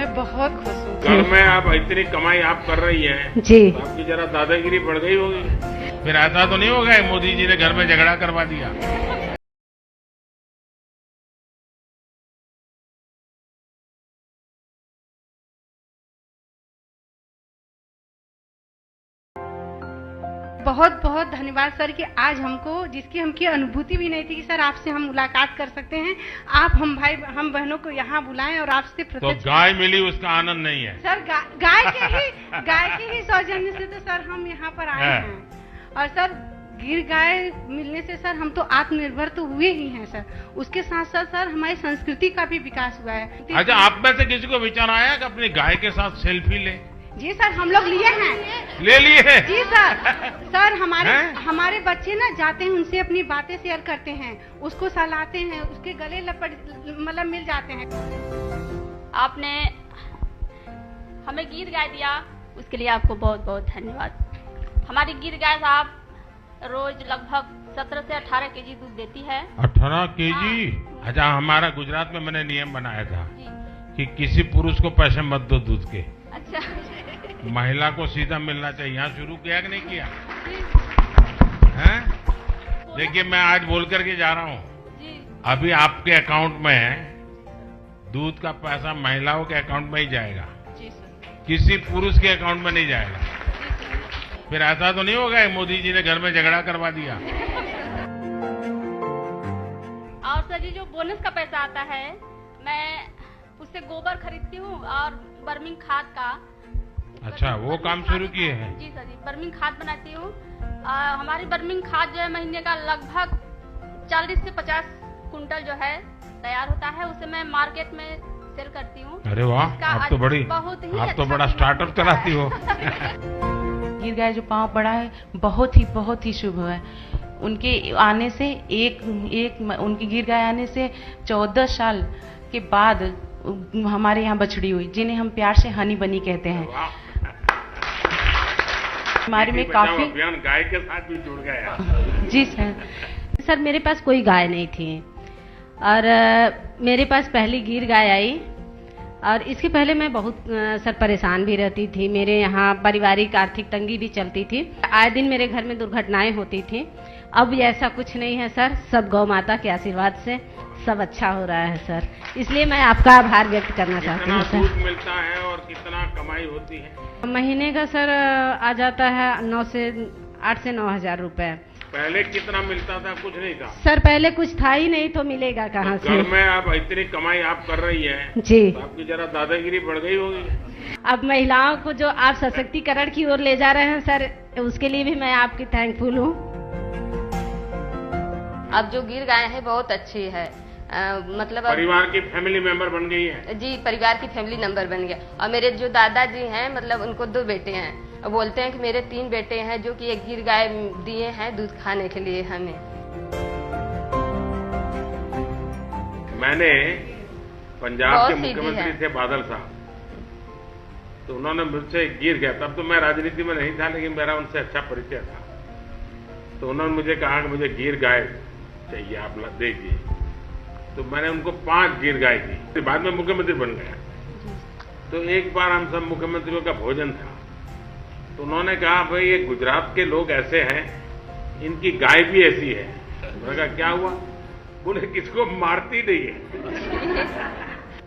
मैं बहुत खुश हूँ। घर में आप इतनी कमाई आप कर रही हैं जी। तो आपकी जरा दादागिरी बढ़ गई होगी। फिर ऐसा तो नहीं होगा मोदी जी ने घर में झगड़ा करवा दिया। बहुत बहुत धन्यवाद सर कि आज हमको जिसकी हमकी अनुभूति भी नहीं थी कि सर आपसे हम मुलाकात कर सकते हैं, आप हम बहनों को यहाँ बुलाएं और आपसे तो प्रत्यक्ष। गाय मिली उसका आनंद नहीं है सर गाय के ही सौजन्य से तो सर हम यहाँ पर आए हैं। और सर गिर गाय मिलने से सर हम तो आत्मनिर्भर तो हुए ही हैं सर, उसके साथ साथ सर हमारी संस्कृति का भी विकास हुआ है। अच्छा, आप में से किसी को विचार आया कि अपनी गाय के साथ सेल्फी ले? जी सर, हम लोग लिए हैं। ले लिए हैं? जी सर हमारे बच्चे ना जाते हैं, उनसे अपनी बातें शेयर करते हैं, उसको सहलाते हैं, उसके गले मतलब मिल जाते हैं। आपने हमें गिर गाय दिया, उसके लिए आपको बहुत बहुत धन्यवाद। हमारी गिर गाय साहब रोज लगभग 17 से 18 केजी दूध देती है। 18 केजी? अच्छा, हमारा गुजरात में मैंने नियम बनाया था कि किसी पुरुष को पैसे मत दो दूध के। अच्छा। महिला को सीधा मिलना चाहिए। यहाँ शुरू किया कि नहीं किया? हैं? देखिए, मैं आज बोल करके जा रहा हूँ, अभी आपके अकाउंट में दूध का पैसा महिलाओं के अकाउंट में ही जाएगा, किसी पुरुष के अकाउंट में नहीं जाएगा। फिर ऐसा तो नहीं होगा मोदी जी ने घर में झगड़ा करवा दिया। और सर जी, जो बोनस का पैसा आता है, मैं उससे गोबर खरीदती हूँ और बर्मिंग खाद का। अच्छा, वो काम शुरू किए हैं? जी सर जी, बर्मिंग खाद बनाती हूँ। हमारी बर्मिंग खाद जो है महीने का लगभग 40 से 50 कुंटल जो है तैयार होता है, उसे मैं मार्केट में सेल करती हूँ। अरे वाह, आप तो बड़ा स्टार्टअप चलाती हो। गिर गाय जो पाँव पड़ा है बहुत ही शुभ है। उनके आने से उनकी गिर गाय आने से 14 साल के बाद हमारे यहाँ बछड़ी हुई, जिन्हें हम प्यार से हनी बनी कहते हैं। हमारे में काफी अभियान गाय के साथ भी जुड़ गया। जी सर मेरे पास कोई गाय नहीं थी और मेरे पास पहली गिर गाय आई, और इसके पहले मैं बहुत सर परेशान भी रहती थी। मेरे यहाँ पारिवारिक आर्थिक तंगी भी चलती थी, आए दिन मेरे घर में दुर्घटनाएं होती थी। अब ऐसा कुछ नहीं है सर, सब गौ माता के आशीर्वाद से सब अच्छा हो रहा है सर, इसलिए मैं आपका आभार व्यक्त करना चाहती हूँ सर। दूध मिलता है और कितना कमाई होती है? महीने का सर आ जाता है 8 से 9 हजार रुपए। पहले कितना मिलता था? कुछ नहीं था सर, पहले कुछ था ही नहीं, तो मिलेगा कहाँ से? घर में आप इतनी कमाई आप कर रही हैं जी, तो आपकी जरा दादागिरी बढ़ गई होगी। अब महिलाओं को जो आप सशक्तिकरण की ओर ले जा रहे हैं सर, उसके लिए भी मैं आपकी थैंकफुल हूँ। अब जो गिर गाय है बहुत अच्छी है, मतलब परिवार की फैमिली मेंबर बन गई है। जी, परिवार की फैमिली नंबर बन गया। और मेरे जो दादाजी हैं, मतलब उनको 2 बेटे हैं, बोलते हैं कि मेरे 3 बेटे हैं जो कि एक गिर गाय दिए हैं दूध खाने के लिए हमें। मैंने पंजाब के मुख्यमंत्री थे बादल साहब, तो उन्होंने मुझसे गिर गया, तब तो मैं राजनीति में नहीं था, लेकिन मेरा उनसे अच्छा परिचय था। तो उन्होंने मुझे कहा कि मुझे गिर गाय चाहिए, आप दीजिए। तो मैंने उनको 5 गिर गाय दी। बाद में मुख्यमंत्री बन गया। तो एक बार हम सब मुख्यमंत्रियों का भोजन था, तो उन्होंने कहा, भाई ये गुजरात के लोग ऐसे हैं, इनकी गाय भी ऐसी है। मैंने कहा क्या हुआ? बोले किसको मारती नहीं है।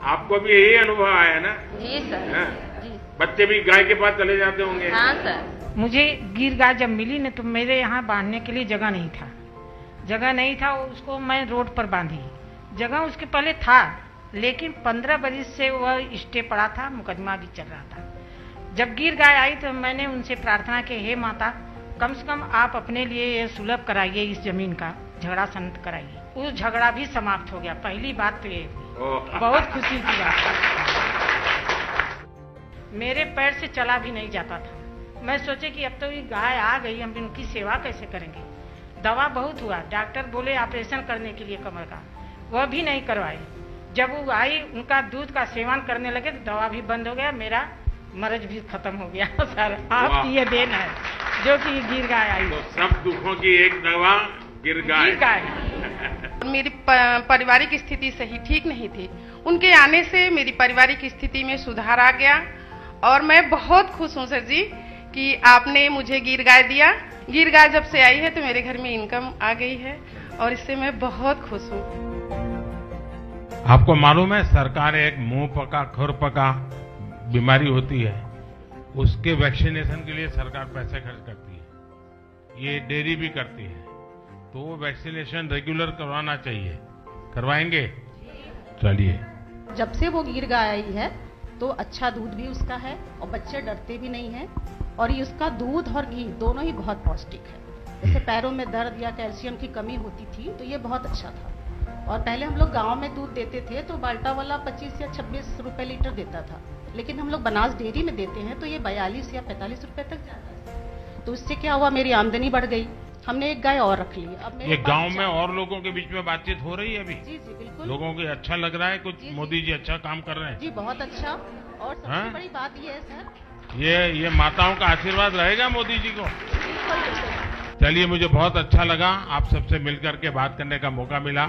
आपको भी यही अनुभव आया ना? जी सर। जी। बच्चे भी गाय के पास चले जाते होंगे? हाँ सर। मुझे गिर गाय जब मिली न, तो मेरे यहाँ बांधने के लिए जगह नहीं था, उसको मैं रोड पर बांधी। जगह उसके पहले था, लेकिन 15 बरस से वह स्टे पड़ा था, मुकदमा भी चल रहा था। जब गिर गाय आई तो मैंने उनसे प्रार्थना की, हे माता, कम से कम आप अपने लिए ये सुलभ कराइए, इस जमीन का झगड़ा शांत कराइए। उस झगड़ा भी समाप्त हो गया। पहली बात तो ये बहुत खुशी की बात। मेरे पैर से चला भी नहीं जाता था। मैं सोचे कि अब तो ये गाय आ गई, हम इनकी सेवा कैसे करेंगे। दवा बहुत हुआ, डॉक्टर बोले ऑपरेशन करने के लिए कमर का, वह भी नहीं करवाई। जब वो आई, उनका दूध का सेवन करने लगे तो दवा भी बंद हो गया, मेरा मर्ज भी खत्म हो गया। सर, आपकी ये देन है जो कि गिर गाय आई। तो सब दुखों की एक दवा गिर गाय। मेरी पारिवारिक स्थिति सही ठीक नहीं थी, उनके आने से मेरी पारिवारिक स्थिति में सुधार आ गया और मैं बहुत खुश हूँ सर जी कि आपने मुझे गिर गाय दिया। गिर गाय जब से आई है तो मेरे घर में इनकम आ गई है और इससे मैं बहुत खुश हूँ। आपको मालूम है सरकार एक मुंह पका खुर पका बीमारी होती है, उसके वैक्सीनेशन के लिए सरकार पैसे खर्च करती है, ये डेयरी भी करती है, तो वो वैक्सीनेशन रेगुलर करवाना चाहिए। करवाएंगे? चलिए। जब से वो गिर गाय आई है तो अच्छा दूध भी उसका है और बच्चे डरते भी नहीं हैं और ये उसका दूध और घी दोनों ही बहुत पौष्टिक है। जैसे पैरों में दर्द या कैल्शियम की कमी होती थी तो ये बहुत अच्छा था। और पहले हम लोग गांव में दूध देते थे तो बाल्टा वाला 25 या 26 रुपए लीटर देता था, लेकिन हम लोग बनास डेयरी में देते हैं तो ये 42 या 45 रुपए तक जाता है। तो इससे क्या हुआ, मेरी आमदनी बढ़ गई। हमने एक गाय और रख ली। अब मेरे ये गांव में और लोगों के बीच में बातचीत हो रही है अभी? जी जी बिल्कुल। लोगों को अच्छा लग रहा है कुछ? जी, मोदी जी अच्छा काम कर रहे हैं जी, बहुत अच्छा। और सबसे बड़ी बात ये है सर, ये माताओं का आशीर्वाद रहेगा मोदी जी को। चलिए, मुझे बहुत अच्छा लगा आप सबसे मिलकर के बात करने का मौका मिला।